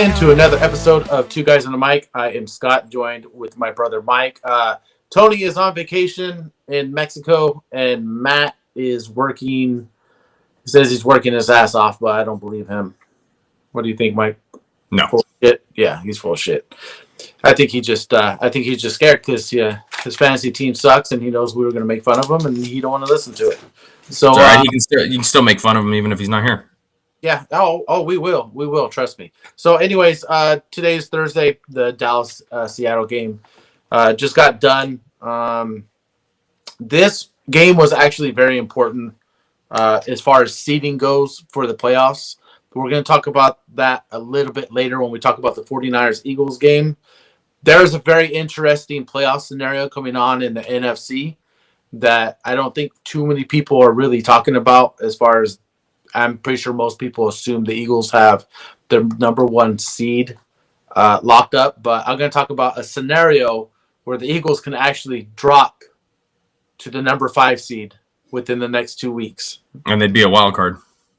in to another episode of Two Guys on the Mic. I am Scott, joined with my brother Mike. Tony is on vacation in Mexico, and Matt is working. He says he's working his ass off, but I don't believe him. What do you think, Mike? No. Full of shit? Yeah, he's full of shit. I think he's just scared because his fantasy team sucks, and he knows we were going to make fun of him, and he don't want to listen to it. So it's all right. You can still make fun of him even if he's not here. Yeah. Oh, we will. Trust me. So, anyways, today's Thursday. The Dallas Seattle game just got done. This game was actually very important as far as seeding goes for the playoffs. We're going to talk about that a little bit later when we talk about the 49ers-Eagles game. There's a very interesting playoff scenario coming on in the NFC that I don't think too many people are really talking about as far as I'm pretty sure most people assume the Eagles have their number one seed locked up, but I'm going to talk about a scenario where the Eagles can actually drop to the number 5 seed within the next 2 weeks. And they'd be a wild card.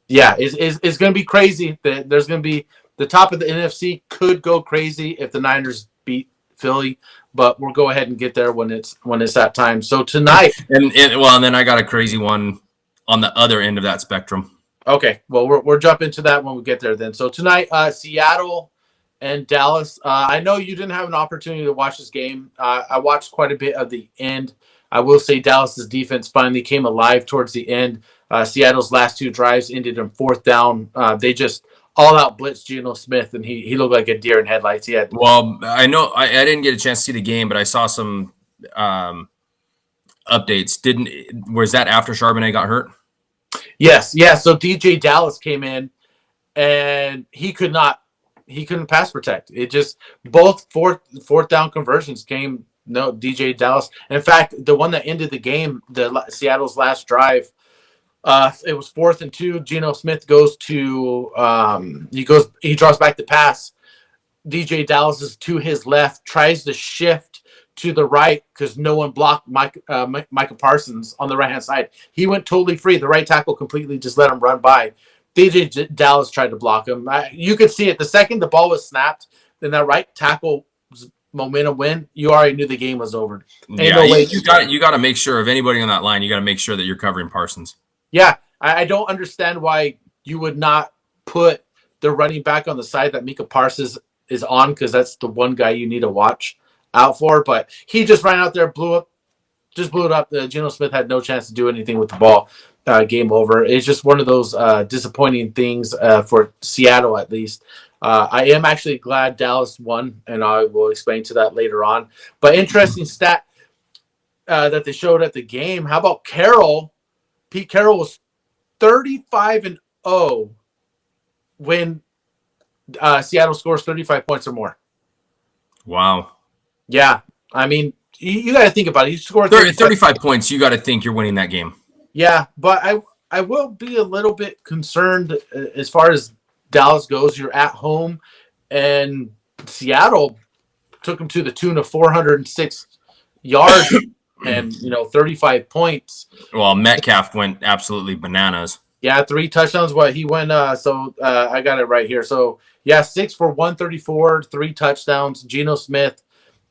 Yeah, it's going to be crazy. There's going to be the top of the NFC could go crazy if the Niners beat Philly, but we'll go ahead and get there when it's that time. So tonight, and then I got a crazy one on the other end of that spectrum. Okay, well, we're jumping to that when we get there then. So tonight, Seattle and Dallas. I know you didn't have an opportunity to watch this game. I watched quite a bit of the end. I will say Dallas's defense finally came alive towards the end. Seattle's last 2 drives ended in 4th down. They just all-out blitzed Geno Smith, and he looked like a deer in headlights. Well, I know I didn't get a chance to see the game, but I saw some updates. Was that after Charbonnet got hurt? Yes, yeah. So DJ Dallas came in, and he couldn't pass protect. It just both fourth down conversions came. No, DJ Dallas. In fact, the one that ended the game, Seattle's last drive, it was 4th and 2. Geno Smith goes to he draws back the pass. DJ Dallas is to his left, tries to shift to the right because no one blocked Micah Parsons on the right-hand side. He went totally free. The right tackle completely just let him run by. DJ Dallas tried to block him. You could see it. The second the ball was snapped, then that right tackle momentum win, you already knew the game was over. You got to make sure of anybody on that line. You got to make sure that you're covering Parsons. Yeah, I don't understand why you would not put the running back on the side that Micah Parsons is on, because that's the one guy you need to watch out for. But he just ran out there, blew it up. Geno Smith had no chance to do anything with the ball. Game over. It's just one of those disappointing things for Seattle, at least. I am actually glad Dallas won, and I will explain to that later on. But interesting stat that they showed at the game. How about Carroll? Pete Carroll was 35-0 when Seattle scores 35 points or more. Wow. Yeah, I mean, you got to think about it. You scored 35 points. You got to think you're winning that game. Yeah, but I will be a little bit concerned as far as Dallas goes. You're at home, and Seattle took them to the tune of 406 yards and 35 points. Well, Metcalf went absolutely bananas. Yeah, 3 touchdowns. What he went? I got it right here. So yeah, 6 for 134, 3 touchdowns. Geno Smith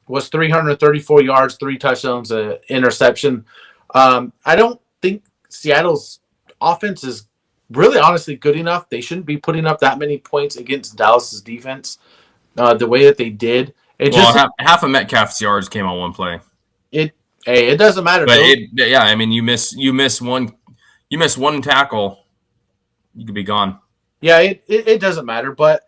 was 334 yards, 3 touchdowns, interception. I don't think Seattle's offense is really honestly good enough. They shouldn't be putting up that many points against Dallas's defense the way that they did. Half of Metcalf's yards came on one play. It doesn't matter. But I mean, you miss one tackle, you could be gone. Yeah, it doesn't matter. But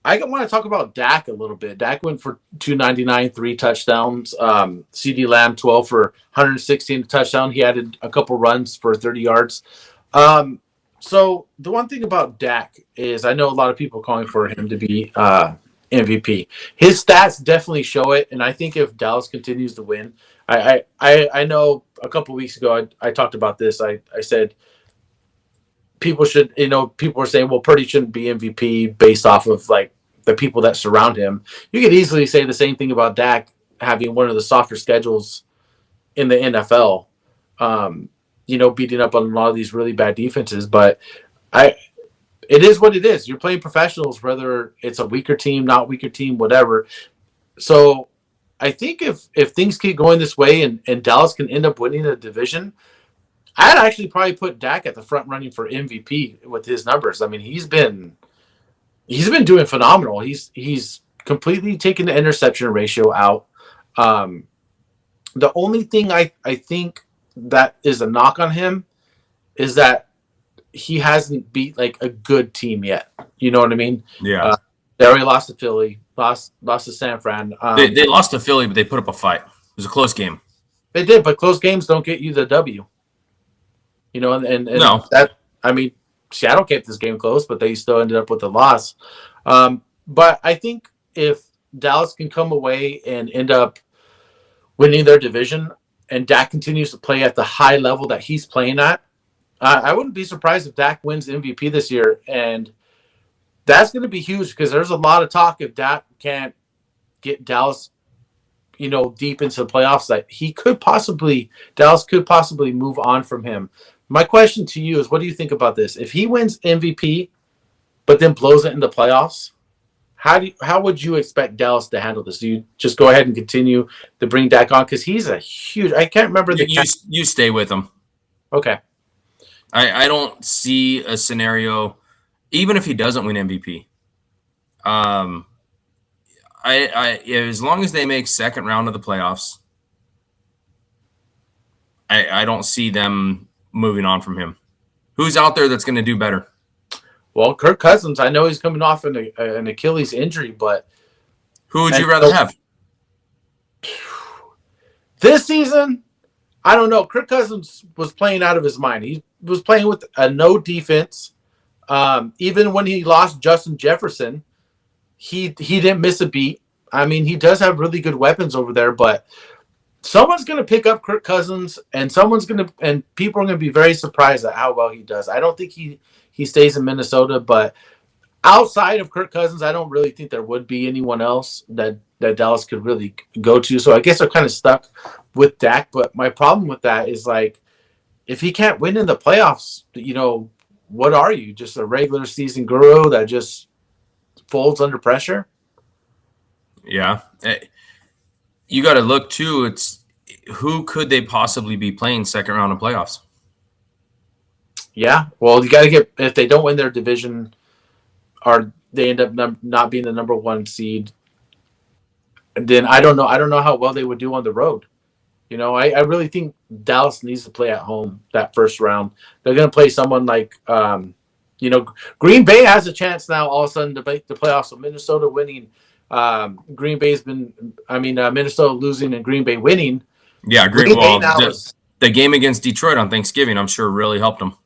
I want to talk about Dak a little bit. Dak went for 299, 3 touchdowns. CeeDee Lamb 12 for 116 touchdown. He added a couple runs for 30 yards. So the one thing about Dak is I know a lot of people calling for him to be MVP. His stats definitely show it, and I think if Dallas continues to win, I know a couple weeks ago I talked about this. I said people were saying, well, Purdy shouldn't be MVP based off of like the people that surround him. You could easily say the same thing about Dak having one of the softer schedules in the NFL. Beating up on a lot of these really bad defenses. But it is what it is. You're playing professionals, whether it's a weaker team, not weaker team, whatever. So I think if things keep going this way and Dallas can end up winning the division, I'd actually probably put Dak at the front running for MVP with his numbers. I mean, he's been doing phenomenal. He's completely taken the interception ratio out. Um, the only thing I think that is a knock on him is that he hasn't beat like a good team yet. You know what I mean? Yeah. They already lost to Philly, lost to San Fran. They lost to Philly, but they put up a fight. It was a close game. They did, but close games don't get you the W. You know, and No. that, I mean, Seattle kept this game close, but they still ended up with a loss. But I think if Dallas can come away and end up winning their division, and Dak continues to play at the high level that he's playing at, I wouldn't be surprised if Dak wins MVP this year. And that's going to be huge because there's a lot of talk if Dak can't get Dallas, deep into the playoffs, that Dallas could possibly move on from him. My question to you is, what do you think about this? If he wins MVP, but then blows it in the playoffs, how would you expect Dallas to handle this? Do you just go ahead and continue to bring Dak on? Because he's a huge. I can't remember the. You stay with him. Okay. I don't see a scenario, even if he doesn't win MVP. As long as they make second round of the playoffs, I don't see them moving on from him. Who's out there that's going to do better? Well, Kirk Cousins, I know he's coming off an Achilles injury, but who would you rather have? This season, I don't know. Kirk Cousins was playing out of his mind. He was playing with a no defense. Even when he lost Justin Jefferson, he didn't miss a beat. I mean, he does have really good weapons over there, but someone's going to pick up Kirk Cousins, and people are going to be very surprised at how well he does. I don't think he stays in Minnesota, but outside of Kirk Cousins, I don't really think there would be anyone else that Dallas could really go to. So I guess they're kind of stuck with Dak. But my problem with that is, like, if he can't win in the playoffs, what are you? Just a regular season guru that just folds under pressure? Yeah. You got to look, too. It's who could they possibly be playing second round of playoffs? Yeah. Well, you got to get, if they don't win their division, or they end up not being the number one seed, then I don't know. I don't know how well they would do on the road. I really think Dallas needs to play at home that first round. They're going to play someone like, Green Bay has a chance now all of a sudden to make the playoffs. So Minnesota winning, Minnesota losing and Green Bay winning. Yeah, great. Well, the game against Detroit on Thanksgiving, I'm sure, really helped them.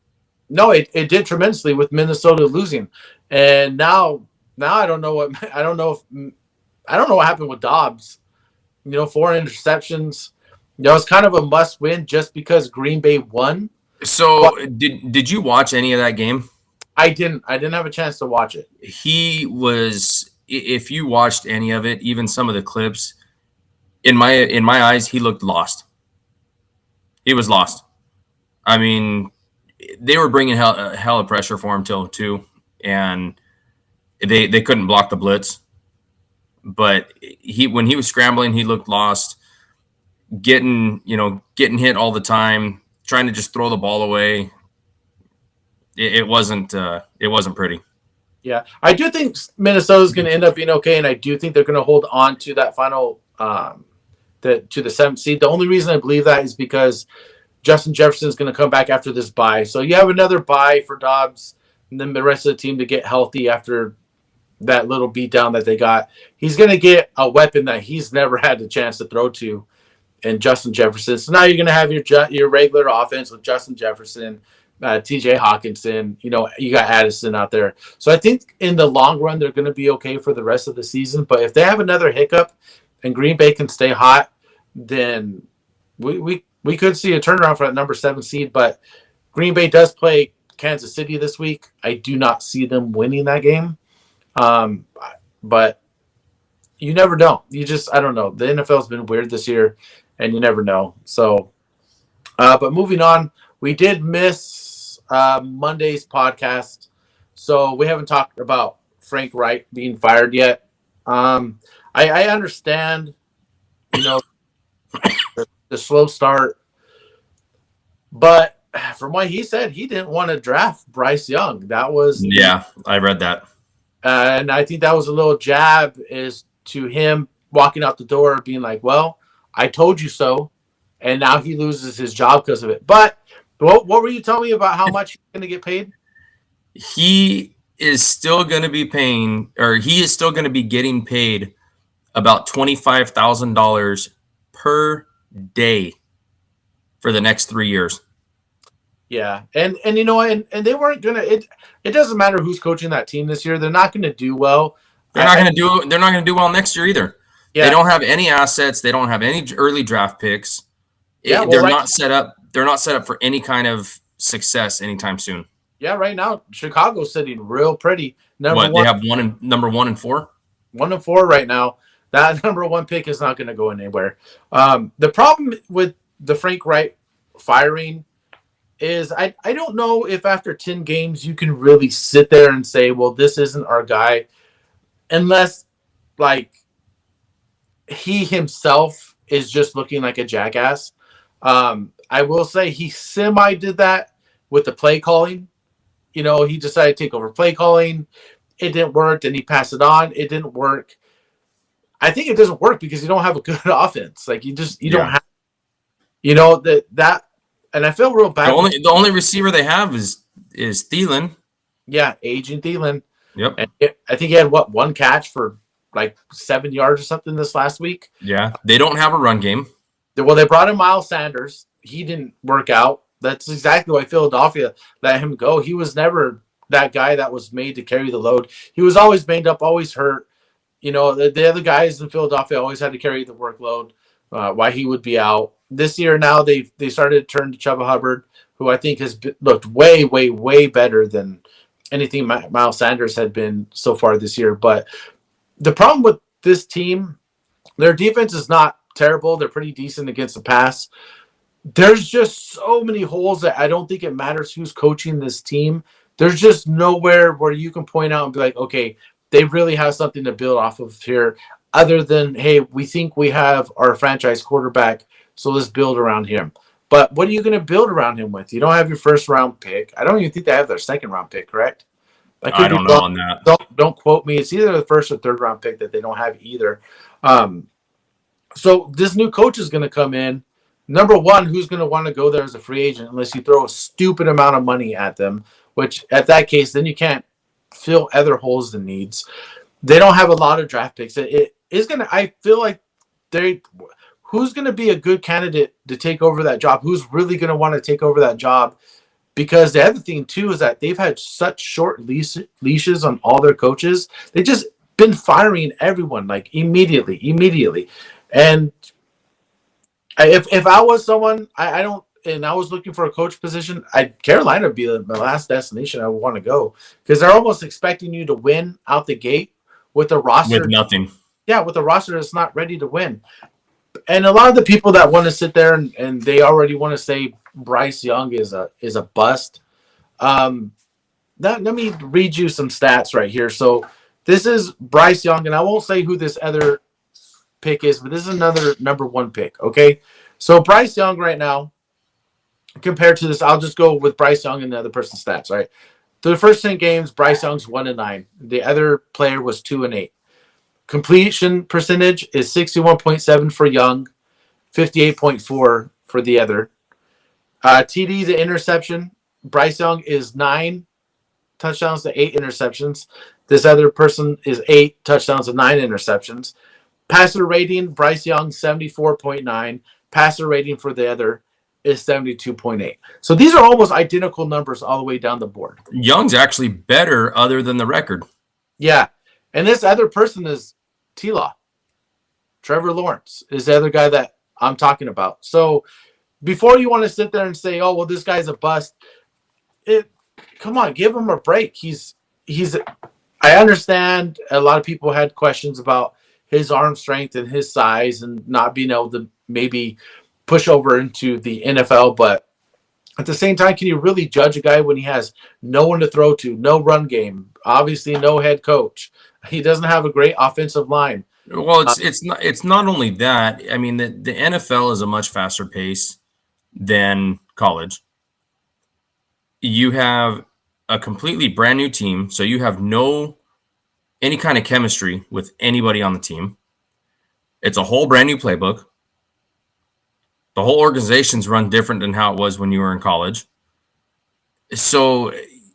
No, it did tremendously with Minnesota losing, and now I don't know what happened with Dobbs. 4 interceptions. It's kind of a must win just because Green Bay won. So did you watch any of that game? I didn't have a chance to watch it. He was, if you watched any of it, even some of the clips, in my eyes, he looked lost. He was lost. I mean, they were bringing hell of pressure for him too, and they couldn't block the blitz. But when he was scrambling, he looked lost. Getting hit all the time, trying to just throw the ball away. It wasn't pretty. Yeah, I do think Minnesota's going to end up being okay, and I do think they're going to hold on to that final to the 7th seed. The only reason I believe that is because Justin Jefferson is going to come back after this bye. So you have another bye for Dobbs and then the rest of the team to get healthy after that little beatdown that they got. He's going to get a weapon that he's never had the chance to throw to, and Justin Jefferson. So now you're going to have your regular offense with Justin Jefferson, TJ Hawkinson. You got Addison out there. So I think in the long run, they're going to be okay for the rest of the season. But if they have another hiccup and Green Bay can stay hot, then we could see a turnaround for that number 7 seed. But Green Bay does play Kansas City this week. I do not see them winning that game. But you never know. I don't know. The NFL has been weird this year, and you never know. So, but moving on, we did miss Monday's podcast. So we haven't talked about Frank Wright being fired yet. I understand, you know, the slow start, but from what he said, he didn't want to draft Bryce Young. That was the, Yeah, I read that. and I think that was a little jab is to him walking out the door, being like, "Well, I told you so," and now he loses his job because of it. But what were you telling me about how much he's going to get paid? He is still going to be paying, or he is still going to be getting paid about $25,000 per day for the next 3 years. Yeah, and you know, and they weren't gonna. It doesn't matter who's coaching that team this year; they're not going to do well. They're not going to do. They're not going to do well next year either. They Yeah, don't have any assets. They don't have any early draft picks. yeah. Well, They're right, not set up. They're not set up for any kind of success anytime soon. yeah, right now Chicago's sitting real pretty. Number What they one, have number 1 and 4. 1-4 right now. That number one pick is not going to go anywhere. The problem with the Frank Wright firing is I don't know if after 10 games you can really sit there and say, well, this isn't our guy, unless like he himself is just looking like a jackass. I will say he semi did that with the play calling. You know, he decided to take over play calling. It didn't work. Then he passed it on. It didn't work. I think it doesn't work because you don't have a good offense. Like you don't have, you know, that, and I feel real bad. The only receiver they have is Thielen. Yeah, aging Thielen. Yep. And I think he had one catch for like 7 yards or something this last week. Yeah, they don't have a run game. Well, they brought in Miles Sanders. He didn't work out. That's exactly why Philadelphia let him go. He was never that guy that was made to carry the load. He was always banged up, always hurt. You know, the other guys in Philadelphia always had to carry the workload. Why he would be out this year? Now they started to turn to Chuba Hubbard, who I think has looked way, way, way better than anything Miles Sanders had been so far this year. But the problem with this team, their defense is not terrible. They're pretty decent against the pass. There's just so many holes that I don't think it matters who's coaching this team. There's just nowhere where you can point out and be like, okay, they really have something to build off of here other than, hey, we think we have our franchise quarterback, so let's build around him. But what are you going to build around him with? You don't have your first round pick. I don't even think they have their second round pick, correct? I don't know on that. Don't quote me. It's either the first or third round pick that they don't have either. So this new coach is going to come in. Number one, who's going to want to go there as a free agent unless you throw a stupid amount of money at them, which at that case, then you can't fill other holes and needs. They don't have a lot of draft picks. It is going to, I feel like who's going to be a good candidate to take over that job? Who's really going to want to take over that job? Because the other thing too is that they've had such short leashes on all their coaches. They just been firing everyone like immediately. And if I was someone, I don't, and I was looking for a coach position, Carolina would be my last destination I would want to go because they're almost expecting you to win out the gate with a roster with nothing. Yeah, with a roster that's not ready to win. And a lot of the people that want to sit there and they already want to say Bryce Young is a bust. Let me read you some stats right here. So this is Bryce Young, and I won't say who this other pick is, but this is another number one pick. Okay, so Bryce Young right now, compared to this, I'll just go with Bryce Young and the other person's stats. Right, through the first 10 games, Bryce Young's 1-9. The other player was 2-8. Completion percentage is 61.7 for Young, 58.4 for the other. TD to interception, Bryce Young is 9 touchdowns to 8 interceptions. This other person is 8 touchdowns to 9 interceptions. Passer rating, Bryce Young 74.9. Passer rating for the other is 72.8. So these are almost identical numbers all the way down the board. Young's actually better other than the record. Yeah. And this other person is T-Law. Trevor Lawrence is the other guy that I'm talking about. So before you want to sit there and say, oh, well, this guy's a bust, come on, give him a break. I understand a lot of people had questions about his arm strength and his size and not being able to maybe push over into the NFL, but At the same time, can you really judge a guy when he has no one to throw to, no run game, obviously no head coach? He doesn't have a great offensive line. Well, Uh, it's not only that. I mean, the NFL is a much faster pace than college. You have a completely brand new team, so you have no any kind of chemistry with anybody on the team. It's a whole brand new playbook. The whole organization's run different than how it was when you were in college. So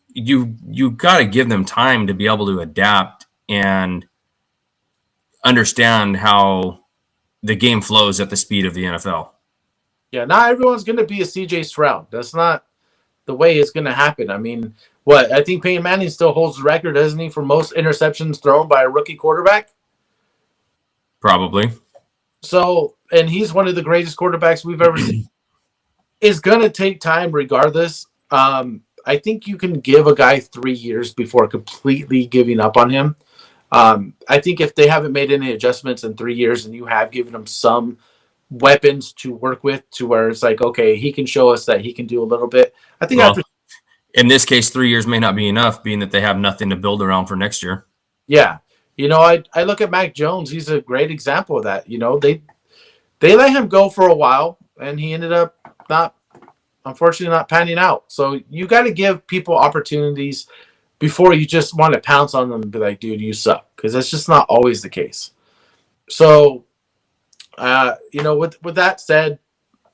you got to give them time to be able to adapt and understand how the game flows at the speed of the NFL. yeah, not everyone's going to be a CJ Stroud. That's not the way it's going to happen. I mean, what? I think Peyton Manning still holds the record, doesn't he, for most interceptions thrown by a rookie quarterback? Probably. So, and he's one of the greatest quarterbacks we've ever seen. It's going to take time regardless. I think you can give a guy 3 years before completely giving up on him. I think if they haven't made any adjustments in 3 years and you have given him some weapons to work with to where it's like, okay, he can show us that he can do a little bit. I think after, Well, in this case, 3 years may not be enough, being that they have nothing to build around for next year. yeah, I look at Mac Jones. He's a great example of that. They let him go for a while and he ended up not, unfortunately, not panning out. So you got to give people opportunities before you just want to pounce on them and be like, dude, you suck. Because that's just not always the case. So, with that said,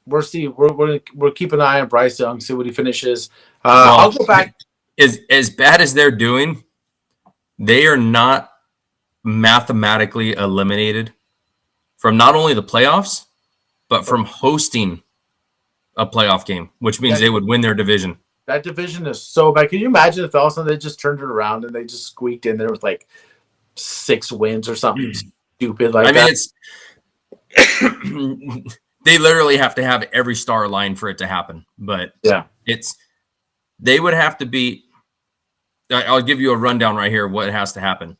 we're keeping an eye on Bryce Young, see what he finishes. Well, I'll go back. as bad as they're doing, they are not mathematically eliminated from not only the playoffs, but from hosting a playoff game, which means they would win their division. That division is so bad. Can you imagine if all of a sudden they just turned it around and they just squeaked in there with like 6 wins or something stupid like that? It's they literally have to have every star aligned for it to happen. But Yeah. They would have to beat. I'll give you a rundown right here of what has to happen.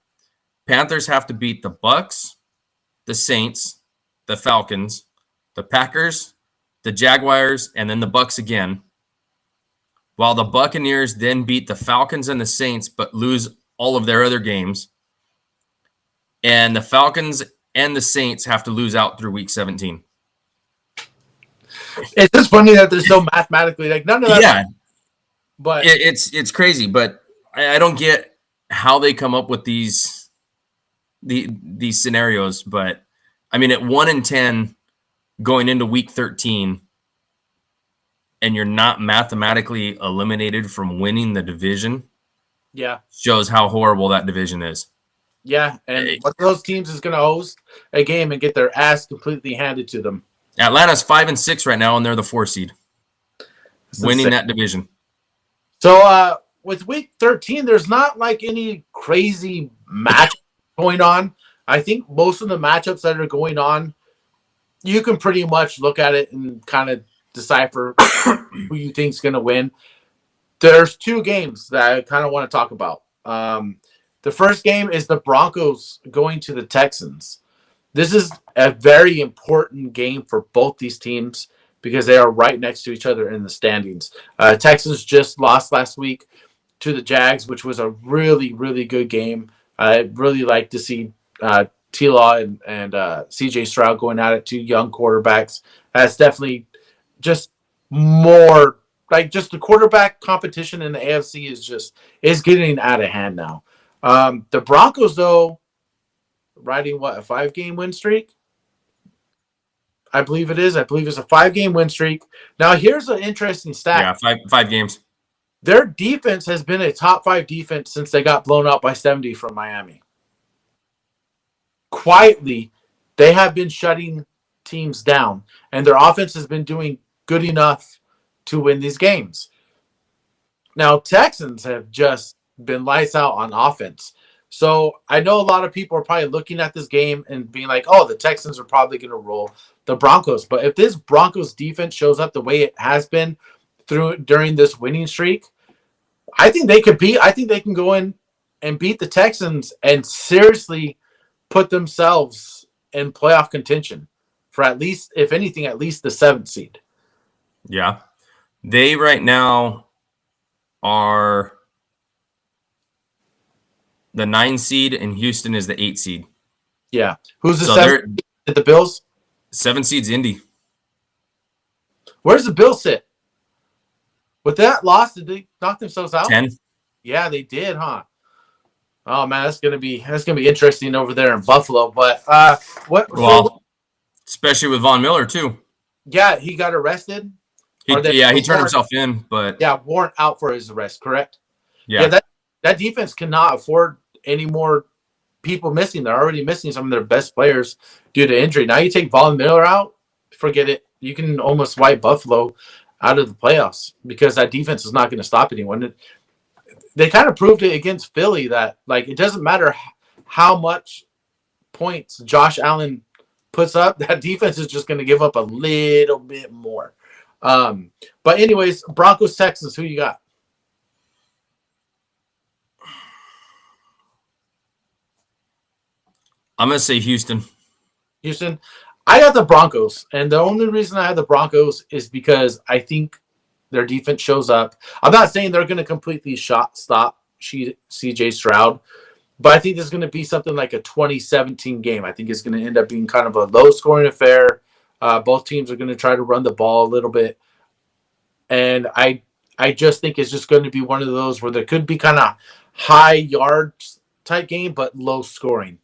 Panthers have to beat the Bucks, the Saints, the Falcons, the Packers, the Jaguars, and then the Bucks again. While the Buccaneers then beat the Falcons and the Saints, but lose all of their other games. And the Falcons and the Saints have to lose out through week 17. It's just funny that there's no mathematically like none of that. Yeah, but it's crazy, but I don't get how they come up with these scenarios. But I mean, at 1-10 going into week 13, and you're not mathematically eliminated from winning the division, yeah, shows how horrible that division is. yeah, and one of those teams is going to host a game and get their ass completely handed to them. Atlanta's 5-6 right now, and they're the 4 seed, winning that division. So with week 13, there's not like any crazy match going on. I think most of the matchups that are going on, you can pretty much look at it and kind of decipher who you think is going to win. There's 2 games that I kind of want to talk about. The first game is the Broncos going to the Texans. This is a very important game for both these teams because they are right next to each other in the standings. Texans just lost last week to the Jags, which was a really, really good game. I'd really like to see T-Law and CJ Stroud going at it, 2 young quarterbacks. That's definitely just more like just the quarterback competition in the AFC is getting out of hand now. The Broncos, though, riding a 5-game win streak? I believe it is. I believe it's a 5-game win streak. Now, here's an interesting stat. Yeah, five games. Their defense has been a top 5 defense since they got blown out by 70 from Miami. Quietly, they have been shutting teams down, and their offense has been doing good enough to win these games. Now, Texans have just been lights out on offense. So I know a lot of people are probably looking at this game and being like, oh, the Texans are probably going to roll the Broncos. But if this Broncos defense shows up the way it has been during this winning streak, I think they can go in and beat the Texans and seriously put themselves in playoff contention for at least, if anything, at least the 7th seed. Yeah. They right now are the 9 seed, and Houston is the 8 seed. Yeah. Who's the So 7 they're at the Bills? 7 seeds Indy. Where's the Bills sit? With that loss, did they knock themselves out? 10. Yeah, they did, huh? Oh man, that's gonna be interesting over there in Buffalo. But what? So Well, especially with Von Miller too. yeah, he got arrested. Or He turned himself in, but warrant out for his arrest. Correct. Yeah, yeah, that defense cannot afford any more people missing. They're already missing some of their best players due to injury. Now you take Von Miller out, forget it. You can almost wipe Buffalo out of the playoffs because that defense is not going to stop anyone. They kind of proved it against Philly that like it doesn't matter how much points Josh Allen puts up, that defense is just going to give up a little bit more. But anyways, Broncos Texans, who you got? I'm gonna say Houston. Houston. I got the Broncos, and the only reason I have the Broncos is because I think their defense shows up. I'm not saying they're going to completely stop CJ Stroud, but I think this is going to be something like a 2017 game. I think it's going to end up being kind of a low-scoring affair. Both teams are going to try to run the ball a little bit, and I just think it's just going to be one of those where there could be kind of high yards type game, but low scoring.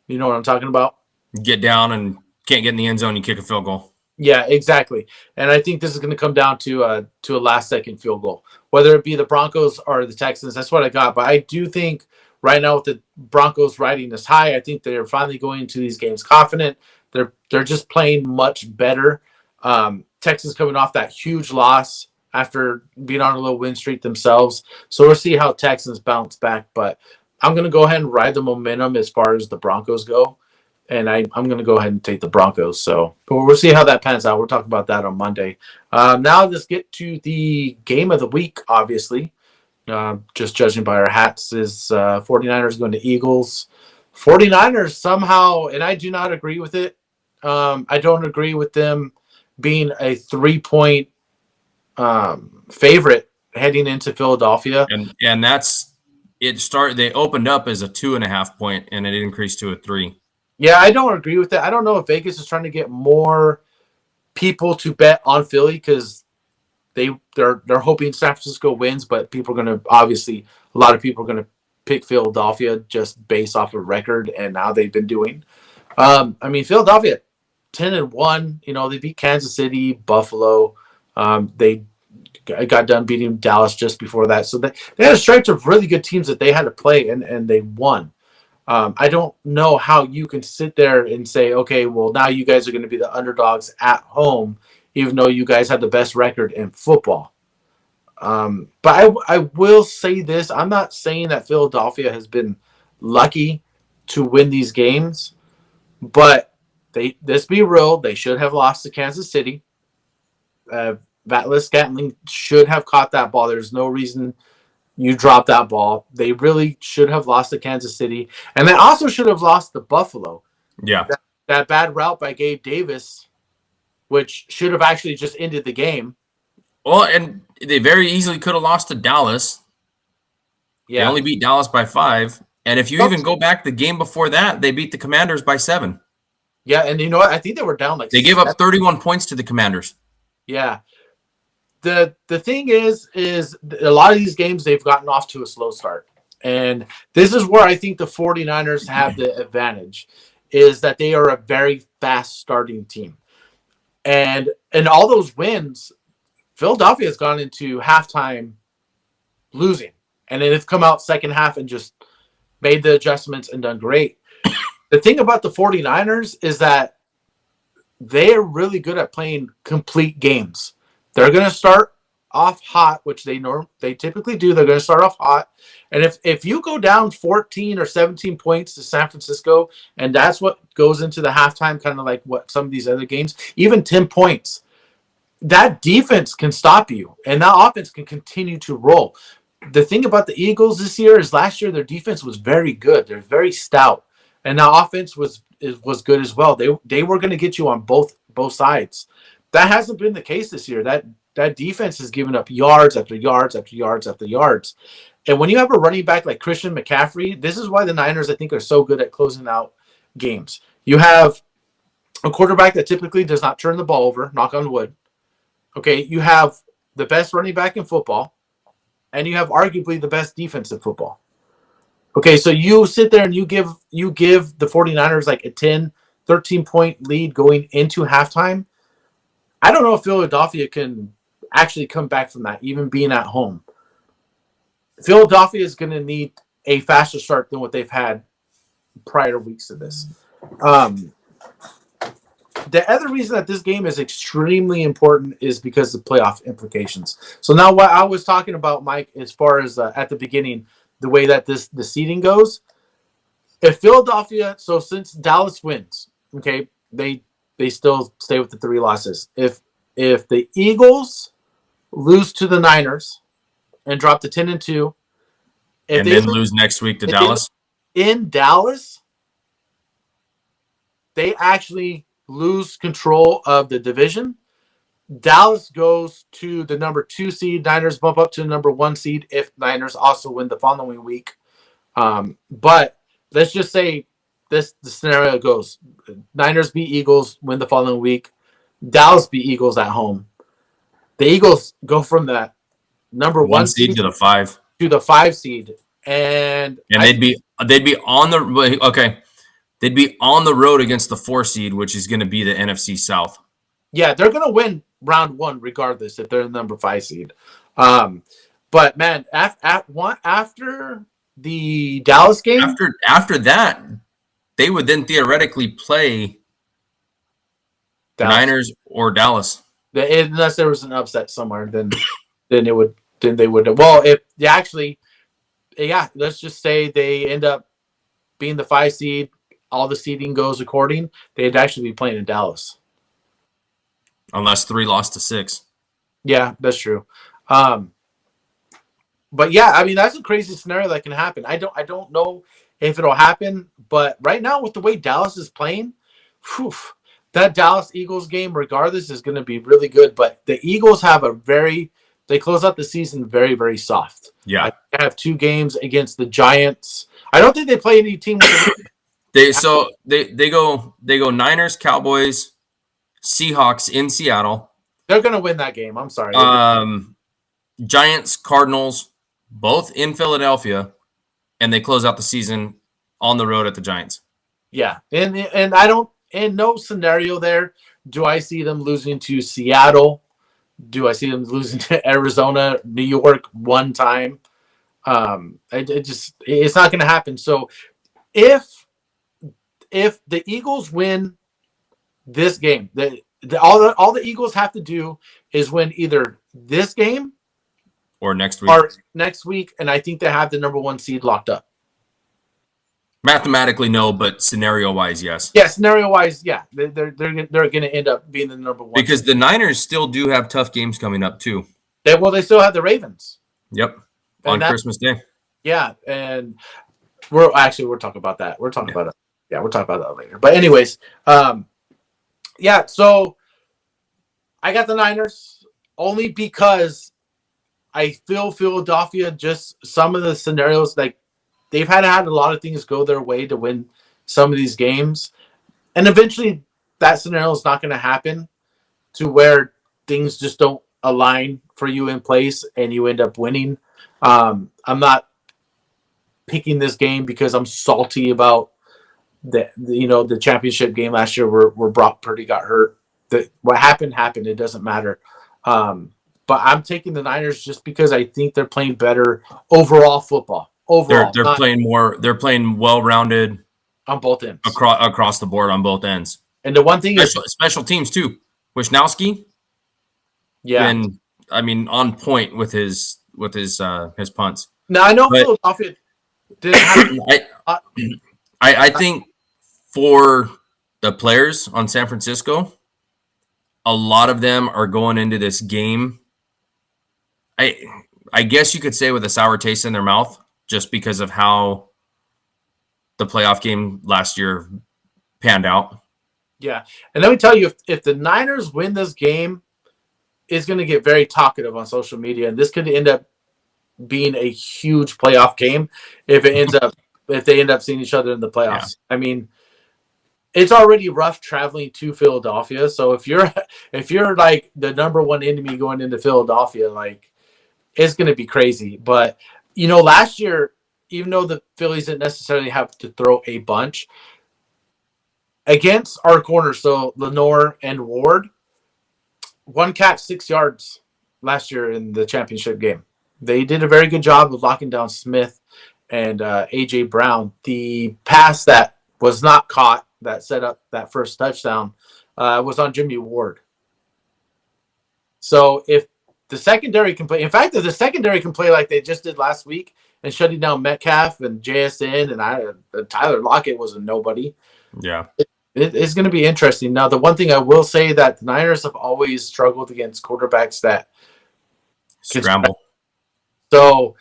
You know what I'm talking about? Get down and can't get in the end zone, you kick a field goal. Yeah, exactly. And I think this is going to come down to a last second field goal, whether it be the Broncos or the Texans. That's what I got. But I do think right now with the Broncos riding this high, I think they're finally going into these games confident. They're just playing much better. Texas coming off that huge loss after being on a little win streak themselves. So we'll see how Texans bounce back. But I'm going to go ahead and ride the momentum as far as the Broncos go. And I'm going to go ahead and take the Broncos. So we'll see how that pans out. We'll talk about that on Monday. Now let's get to the game of the week, obviously. Just judging by our hats, is 49ers going to Eagles. 49ers somehow, and I do not agree with it. I don't agree with them being a 3-point favorite heading into Philadelphia. And that's it. They opened up as a 2.5 point, and it increased to a 3. Yeah, I don't agree with that. I don't know if Vegas is trying to get more people to bet on Philly because they're hoping San Francisco wins, but people are going to obviously a lot of people are going to pick Philadelphia just based off of record and how they've been doing. I mean, Philadelphia 10-1. You know, they beat Kansas City, Buffalo. They got done beating Dallas just before that, so they had a stretch of really good teams that they had to play, and they won. I don't know how you can sit there and say, okay, well, now you guys are going to be the underdogs at home, even though you guys have the best record in football. But I will say this. I'm not saying that Philadelphia has been lucky to win these games, but let's be real. They should have lost to Kansas City. Scantling should have caught that ball. There's no reason you dropped that ball. They really should have lost to Kansas City. And they also should have lost to Buffalo. Yeah. That bad route by Gabe Davis, which should have actually just ended the game. Well, and they very easily could have lost to Dallas. Yeah. They only beat Dallas by 5. And if you even go back the game before that, they beat the Commanders by 7. Yeah, and you know what? I think they were down like they gave up 31 points to the Commanders. Yeah. The thing is a lot of these games they've gotten off to a slow start. And this is where I think the 49ers have the advantage, is that they are a very fast starting team. And all those wins, Philadelphia has gone into halftime losing. And then it's come out second half and just made the adjustments and done great. The thing about the 49ers is that they're really good at playing complete games. They're going to start off hot, which they typically do. They're going to start off hot. And if you go down 14 or 17 points to San Francisco, and that's what goes into the halftime, kind of like what some of these other games, even 10 points, that defense can stop you, and that offense can continue to roll. The thing about the Eagles this year is last year their defense was very good. They're very stout. And the offense was good as well. They were going to get you on both sides. That hasn't been the case this year. That that defense is giving up yards after yards after yards after yards. And when you have a running back like Christian McCaffrey, this is why the Niners, I think, are so good at closing out games. You have a quarterback that typically does not turn the ball over, knock on wood. Okay, you have the best running back in football, and you have arguably the best defense in football. Okay, so you sit there and you give the 49ers like a 10, 13-point lead going into halftime. I don't know if Philadelphia can actually come back from that, even being at home. Philadelphia is going to need a faster start than what they've had prior weeks to this. The other reason that this game is extremely important is because of playoff implications. So now what I was talking about, Mike, as far as at the beginning, the way that the seeding goes, if Philadelphia, so since Dallas wins, okay, they still stay with the 3 losses. If the Eagles lose to the Niners and drop to 10-2, and then lose next week to Dallas, in Dallas, they actually lose control of the division. Dallas goes to the number 2 seed. Niners bump up to the number 1 seed if Niners also win the following week. But let's just say the scenario goes: Niners beat Eagles, win the following week. Dallas beat Eagles at home. The Eagles go from that number 1 seed to the 5 seed, and they'd be on the okay. They'd be on the road against the 4 seed, which is going to be the NFC South. Yeah, they're going to win round 1 regardless if they're the number 5 seed. But man, after the Dallas game, after that, they would then theoretically play the Niners or Dallas. Unless there was an upset somewhere, then they would. Well, if they actually, let's just say they end up being the 5 seed. All the seeding goes according, they'd actually be playing in Dallas. Unless 3 lost to 6. Yeah, that's true. But yeah, I mean, that's a crazy scenario that can happen. I don't know if it'll happen, but right now with the way Dallas is playing, that Dallas Eagles game, regardless, is going to be really good. But the Eagles have they close out the season very, very soft. Yeah. I have 2 games against the Giants. I don't think they play any team with They go Niners, Cowboys, Seahawks in Seattle. They're going to win that game. I'm sorry. Giants, Cardinals, both in Philadelphia, and they close out the season on the road at the Giants. Yeah, and I don't, in no scenario there do I see them losing to Seattle. Do I see them losing to Arizona, New York one time? It's not going to happen. So if the Eagles win this game, all the Eagles have to do is win either this game or next week. And I think they have the number 1 seed locked up. Mathematically, no, but scenario-wise, yes. Yeah, scenario-wise, yeah. They're going to end up being the number 1 because seed. The Niners still do have tough games coming up too. They still have the Ravens. Yep, on Christmas Day. Yeah, and we're talking about that. We're talking about it. Yeah, we'll talk about that later. But anyways, yeah. So I got the Niners only because I feel Philadelphia, just some of the scenarios, like they've had a lot of things go their way to win some of these games. And eventually that scenario is not going to happen to where things just don't align for you in place and you end up winning. I'm not picking this game because I'm salty about the championship game last year where Brock Purdy got hurt. What happened. It doesn't matter. But I'm taking the Niners just because I think they're playing better overall football. They're playing more. They're playing well-rounded on both ends, across the board on both ends. And the one thing is special teams too. Wisnowski, and I mean on point with his punts. Now I know Philadelphia didn't have. I think for the players on San Francisco, a lot of them are going into this game. I guess you could say with a sour taste in their mouth, just because of how the playoff game last year panned out. Yeah, and let me tell you, if the Niners win this game, is going to get very talkative on social media, and this could end up being a huge playoff game if they end up seeing each other in the playoffs. Yeah. I mean, it's already rough traveling to Philadelphia. So if you're like the number one enemy going into Philadelphia, like it's going to be crazy. But last year, even though the Phillies didn't necessarily have to throw a bunch against our corners, so Lenore and Ward, one catch, 6 yards last year in the championship game. They did a very good job of locking down Smith and A.J. Brown. The pass that was not caught that set up that first touchdown was on Jimmy Ward. So if the secondary can play, in fact, if the secondary can play like they just did last week and shutting down Metcalf and JSN and Tyler Lockett was a nobody. Yeah. It's going to be interesting. Now, the one thing I will say that the Niners have always struggled against quarterbacks that scramble. So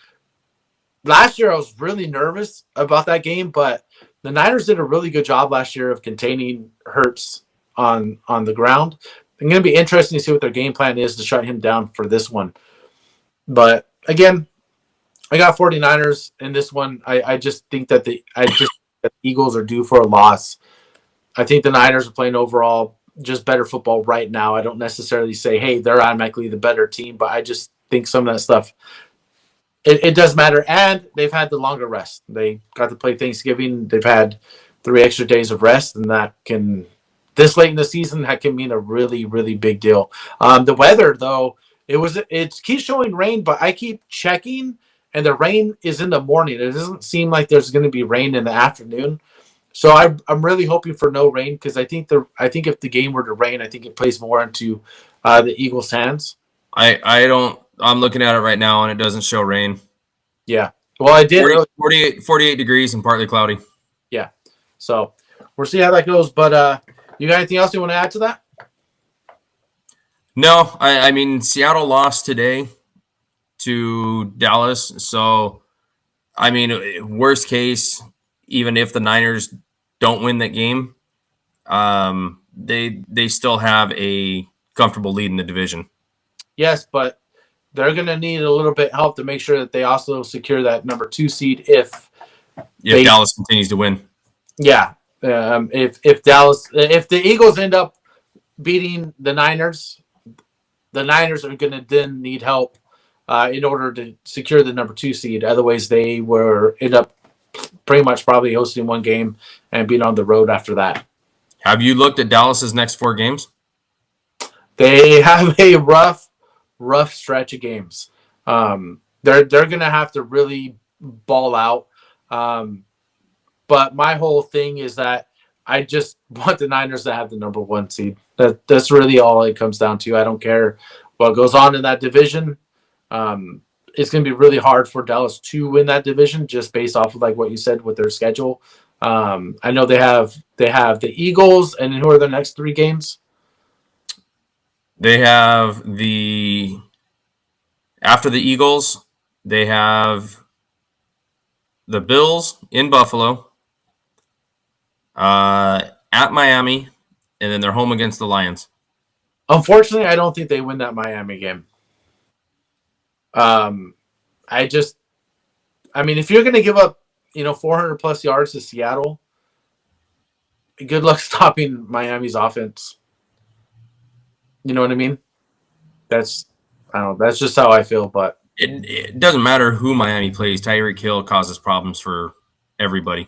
last year I was really nervous about that game, but the Niners did a really good job last year of containing Hurts on the ground. It's going to be interesting to see what their game plan is to shut him down for this one. But again, I got 49ers in this one. I just think that the Eagles are due for a loss. I think the Niners are playing overall just better football right now. I don't necessarily say, hey, they're automatically the better team, but I just think some of that stuff, it does matter. And they've had the longer rest. They got to play Thanksgiving. They've had 3 extra days of rest, and this late in the season, that can mean a really, really big deal. The weather, though, it keeps showing rain, but I keep checking, and the rain is in the morning. It doesn't seem like there's going to be rain in the afternoon. So I'm really hoping for no rain because I think if the game were to rain, I think it plays more into the Eagles' hands. I'm looking at it right now and it doesn't show rain. Yeah. Well, I did 48 degrees and partly cloudy. Yeah. So we'll see how that goes. But you got anything else you want to add to that? No, I mean Seattle lost today to Dallas. So I mean, worst case, even if the Niners don't win that game, they still have a comfortable lead in the division. Yes, but they're going to need a little bit of help to make sure that they also secure that number 2 seed if Dallas continues to win. Yeah, if the Eagles end up beating the Niners are going to then need help in order to secure the number 2 seed. Otherwise, they end up pretty much probably hosting one game and being on the road after that. Have you looked at Dallas's next 4 games? They have a rough stretch of games. They're going to have to really ball out. But my whole thing is that I just want the Niners to have the number 1 seed. That's really all it comes down to. I don't care what goes on in that division. It's going to be really hard for Dallas to win that division just based off of like what you said with their schedule. I know they have the Eagles, and who are their next 3 games? They have after the Eagles, they have the Bills in Buffalo, at Miami, and then they're home against the Lions. Unfortunately, I don't think they win that Miami game. I mean, if you're going to give up, 400 plus yards to Seattle, good luck stopping Miami's offense. You know what I mean? That's just how I feel. But it doesn't matter who Miami plays. Tyreek Hill causes problems for everybody.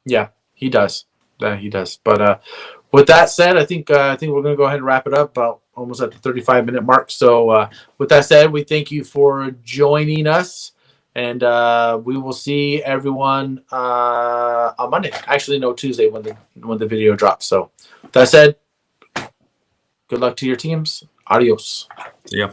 Yeah, he does. He does. But with that said, I think we're going to go ahead and wrap it up. About almost at the 35-minute mark. So with that said, we thank you for joining us, and we will see everyone on Monday. Actually, no, Tuesday when the video drops. So with that said, good luck to your teams. Adios. See ya.